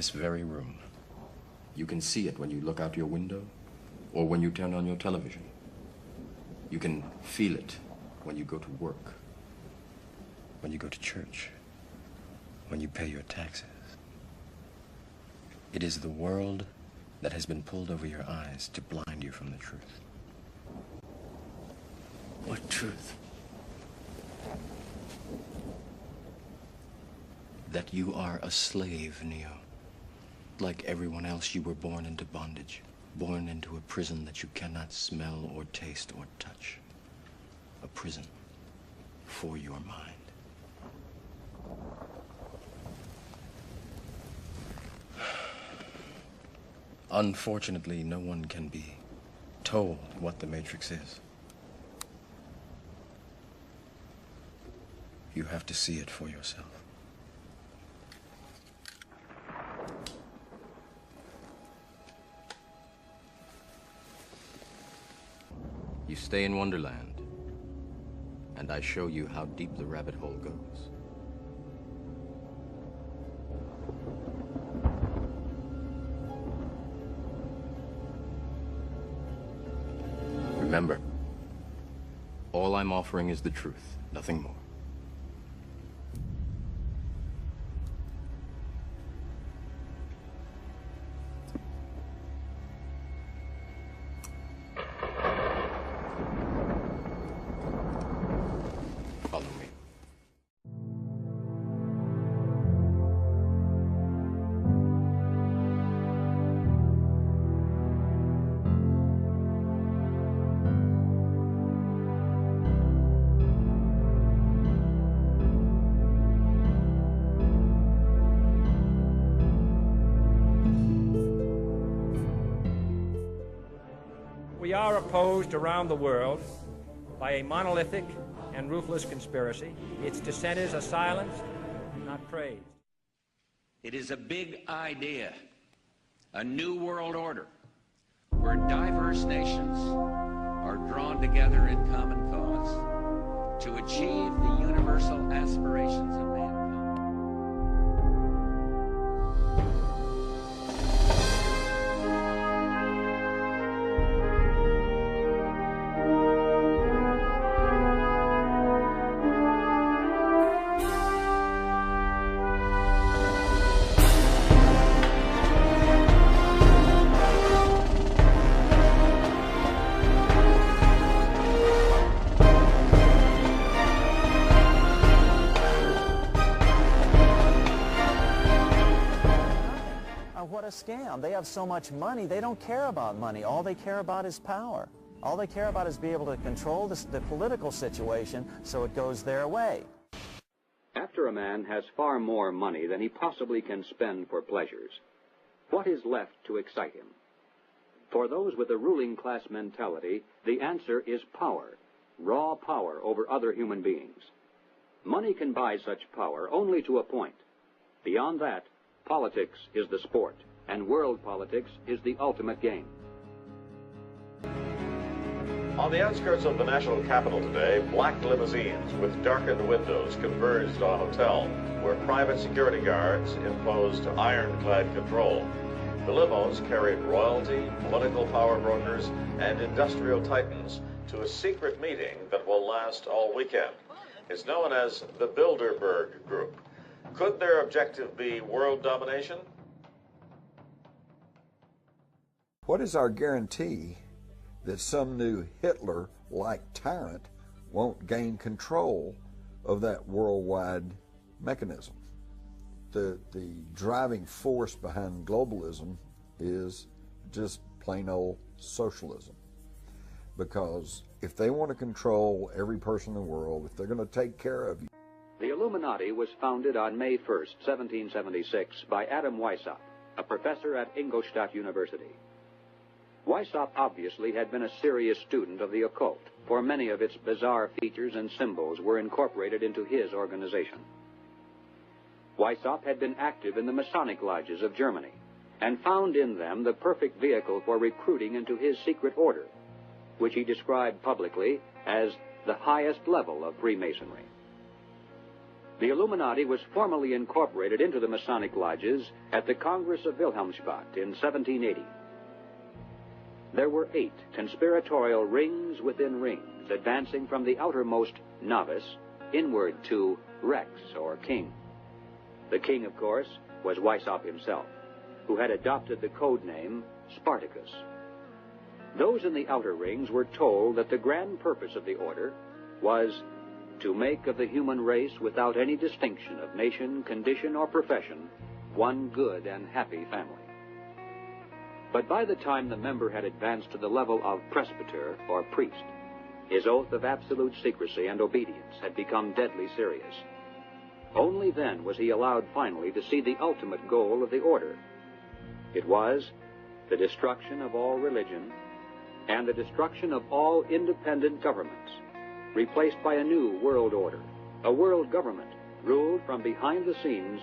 this very room. You can see it when you look out your window or when you turn on your television. You can feel it when you go to work, when you go to church, when you pay your taxes. It is the world that has been pulled over your eyes to blind you from the truth. What truth? That you are a slave, Neo. Like everyone else, you were born into bondage, born into a prison that you cannot smell or taste or touch. A prison for your mind. Unfortunately, no one can be told what the Matrix is. You have to see it for yourself. You stay in Wonderland, and I show you how deep the rabbit hole goes. Remember, all I'm offering is the truth, nothing more. Follow me. We are opposed around the world by a monolithic and ruthless conspiracy. Its dissenters are silenced, not praised. It is a big idea, a new world order, where diverse nations are drawn together in common cause to achieve the universal aspirations of mankind. What a scam. They have so much money, they don't care about money. All they care about is power. All they care about is being able to control the political situation so it goes their way. After a man has far more money than he possibly can spend for pleasures, what is left to excite him? For those with a ruling class mentality, the answer is power, raw power over other human beings. Money can buy such power only to a point. Beyond that, politics is the sport, and world politics is the ultimate game. On the outskirts of the national capital today, black limousines with darkened windows converged on a hotel where private security guards imposed ironclad control. The limos carried royalty, political power brokers, and industrial titans to a secret meeting that will last all weekend. It's known as the Bilderberg Group. Could their objective be world domination? What is our guarantee that some new Hitler-like tyrant won't gain control of that worldwide mechanism? The driving force behind globalism is just plain old socialism. Because if they want to control every person in the world, if they're going to take care of you. The Illuminati was founded on May 1st, 1776, by Adam Weishaupt, a professor at Ingolstadt University. Weishaupt obviously had been a serious student of the occult, for many of its bizarre features and symbols were incorporated into his organization. Weishaupt had been active in the Masonic lodges of Germany, and found in them the perfect vehicle for recruiting into his secret order, which he described publicly as the highest level of Freemasonry. The Illuminati was formally incorporated into the Masonic lodges at the Congress of Wilhelmsbad in 1780. There were 8 conspiratorial rings within rings, advancing from the outermost novice inward to Rex, or king. The king, of course, was Weishaupt himself, who had adopted the code name Spartacus. Those in the outer rings were told that the grand purpose of the order was to make of the human race, without any distinction of nation, condition, or profession, one good and happy family. But by the time the member had advanced to the level of presbyter, or priest, his oath of absolute secrecy and obedience had become deadly serious. Only then was he allowed finally to see the ultimate goal of the order. It was the destruction of all religion and the destruction of all independent governments, replaced by a new world order, a world government ruled from behind the scenes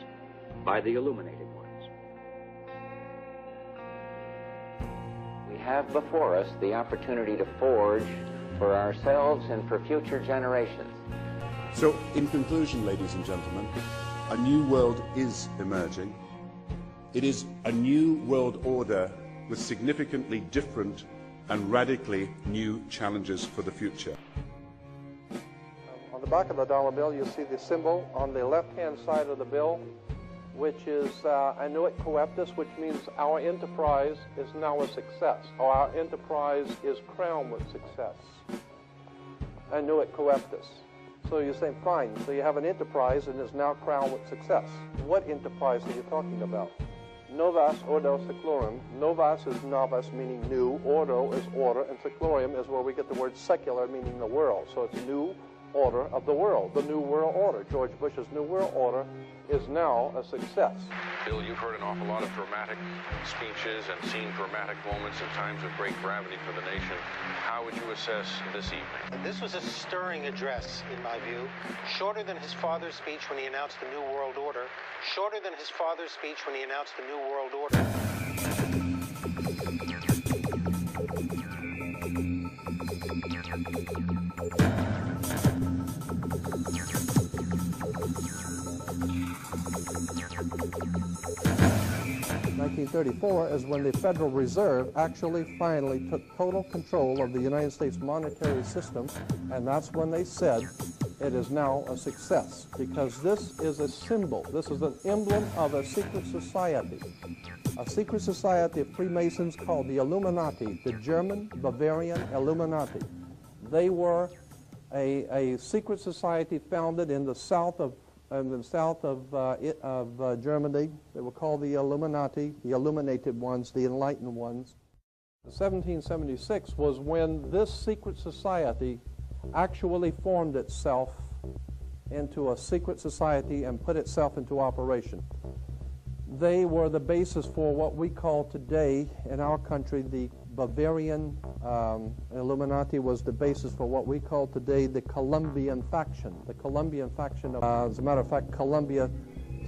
by the illuminated ones. We have before us the opportunity to forge for ourselves and for future generations. So, in conclusion, ladies and gentlemen, a new world is emerging. It is a new world order with significantly different and radically new challenges for the future. On the back of the dollar bill, you'll see the symbol on the left-hand side of the bill, which is Annuit Coeptis, which means our enterprise is now a success, or our enterprise is crowned with success. Annuit Coeptis. So you're saying, fine, so you have an enterprise and is now crowned with success. What enterprise are you talking about? Novus Ordo Seclorum. Novus is novice, meaning new. Ordo is order, and Seclorum is where we get the word secular, meaning the world. So it's new order of the world, the New World Order. George Bush's New World Order is now a success. Bill, you've heard an awful lot of dramatic speeches and seen dramatic moments in times of great gravity for the nation. How would you assess this evening? This was a stirring address, in my view, shorter than his father's speech when he announced the New World Order, shorter than his father's speech when he announced the New World Order. 1934 is when the Federal Reserve actually finally took total control of the United States monetary system, and that's when they said it is now a success, because this is a symbol, this is an emblem of a secret society of Freemasons called the Illuminati, the German Bavarian Illuminati. They were a secret society founded in the south of Germany. They were called the Illuminati, the illuminated ones, the enlightened ones. 1776 was when this secret society actually formed itself into a secret society and put itself into operation. They were the basis for what we call today in our country the Bavarian Illuminati was the basis for what we call today the Columbian faction. The Columbian faction of, as a matter of fact, Columbia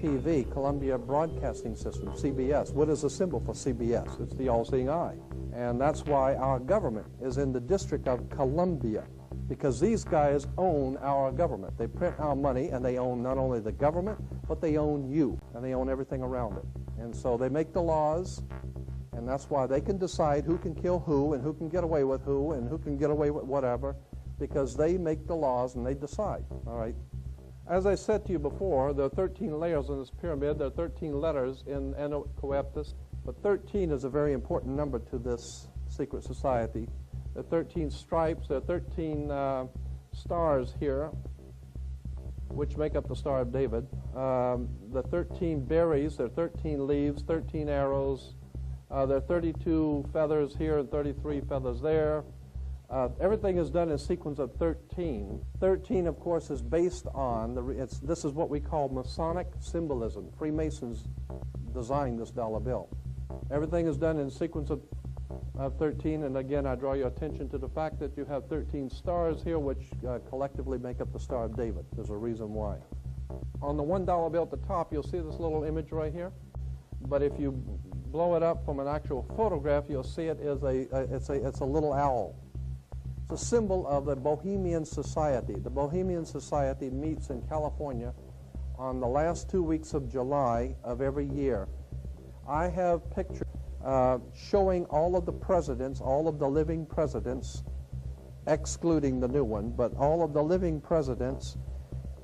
TV, Columbia Broadcasting System, CBS. What is the symbol for CBS? It's the all-seeing eye. And that's why our government is in the District of Columbia, because these guys own our government. They print our money, and they own not only the government, but they own you, and they own everything around it. And so they make the laws, and that's why they can decide who can kill who, and who can get away with who, and who can get away with whatever, because they make the laws and they decide, all right? As I said to you before, there are 13 layers in this pyramid. There are 13 letters in Annuit Coeptis, but 13 is a very important number to this secret society. There are 13 stripes, there are 13 stars here, which make up the Star of David. The 13 berries, there are 13 leaves, 13 arrows. There are 32 feathers here and 33 feathers there. Everything is done in a sequence of 13. 13, of course, is based on, this is what we call Masonic symbolism. Freemasons designed this dollar bill. Everything is done in a sequence of 13, and again, I draw your attention to the fact that you have 13 stars here, which collectively make up the Star of David. There's a reason why. On the $1 bill at the top, you'll see this little image right here. But if you blow it up from an actual photograph, you'll see it is it's a little owl. It's a symbol of the Bohemian Society. The Bohemian Society meets in California on the last 2 weeks of July of every year, I have pictures showing all of the presidents, all of the living presidents, excluding the new one, but all of the living presidents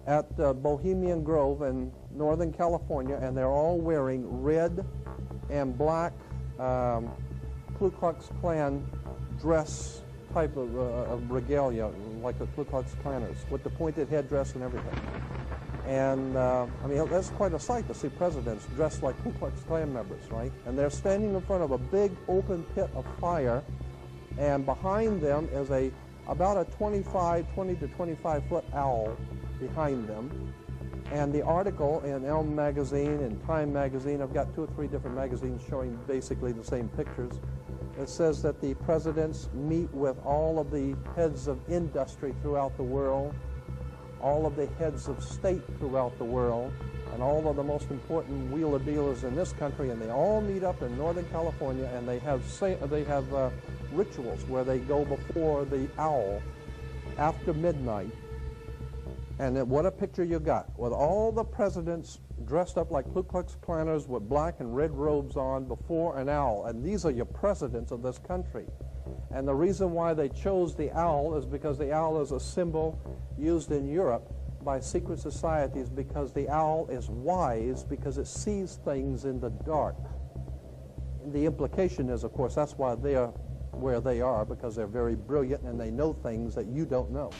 at Bohemian Grove in Northern California, and they're all wearing red and black Ku Klux Klan dress type of regalia, like the Ku Klux Klanners, with the pointed headdress and everything. And I mean, that's quite a sight to see presidents dressed like Ku Klux Klan members, right? And they're standing in front of a big open pit of fire, and behind them is about a 20 to 25 foot owl behind them. And the article in Elm Magazine and Time Magazine, I've got 2 or 3 different magazines showing basically the same pictures. It says that the presidents meet with all of the heads of industry throughout the world, all of the heads of state throughout the world, and all of the most important wheeler dealers in this country, and they all meet up in Northern California, and they have rituals where they go before the owl after midnight. And what a picture you got, with all the presidents dressed up like Ku Klux Klanners with black and red robes on before an owl. And these are your presidents of this country. And the reason why they chose the owl is because the owl is a symbol used in Europe by secret societies, because the owl is wise, because it sees things in the dark. And the implication is, of course, that's why they are where they are, because they're very brilliant and they know things that you don't know.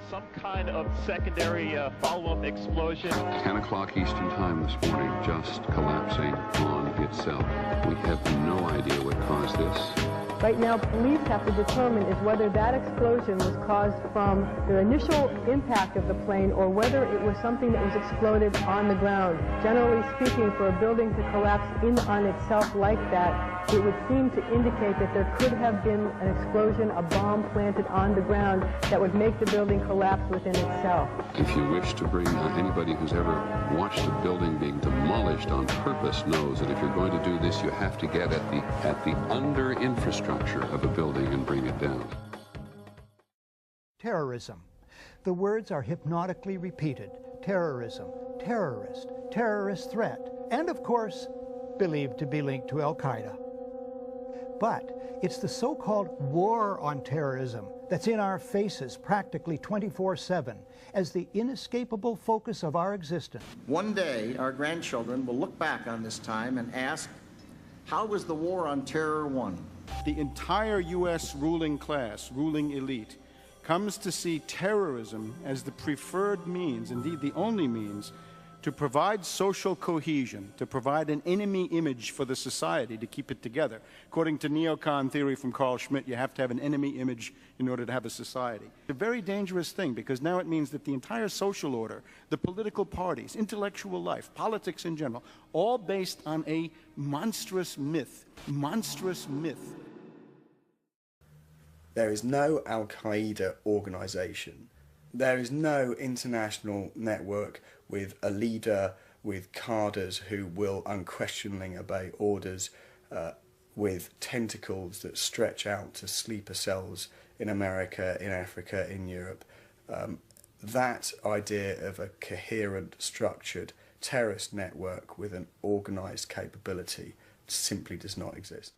Some kind of secondary follow-up explosion. 10 o'clock Eastern Time this morning, just collapsing on itself. We have no idea what caused this. Right now, police have to determine is whether that explosion was caused from the initial impact of the plane or whether it was something that was exploded on the ground. Generally speaking, for a building to collapse in on itself like that, it would seem to indicate that there could have been an explosion, a bomb planted on the ground that would make the building collapse within itself. If you wish to bring anybody who's ever watched a building being demolished on purpose knows that if you're going to do this, you have to get at the under infrastructure of a building and bring it down. Terrorism. The words are hypnotically repeated. Terrorism, terrorist, terrorist threat, and of course, believed to be linked to Al-Qaeda. But it's the so-called war on terrorism that's in our faces practically 24/7 as the inescapable focus of our existence. One day, our grandchildren will look back on this time and ask, how was the war on terror won? The entire U.S. ruling class, ruling elite, comes to see terrorism as the preferred means, indeed the only means, to provide social cohesion, to provide an enemy image for the society to keep it together. According to neocon theory from Carl Schmitt, you have to have an enemy image in order to have a society. It's a very dangerous thing, because now it means that the entire social order, the political parties, intellectual life, politics in general, all based on a monstrous myth. Monstrous myth. There is no Al-Qaeda organization. There is no international network with a leader, with cadres who will unquestioningly obey orders, with tentacles that stretch out to sleeper cells in America, in Africa, in Europe. That idea of a coherent, structured terrorist network with an organized capability simply does not exist.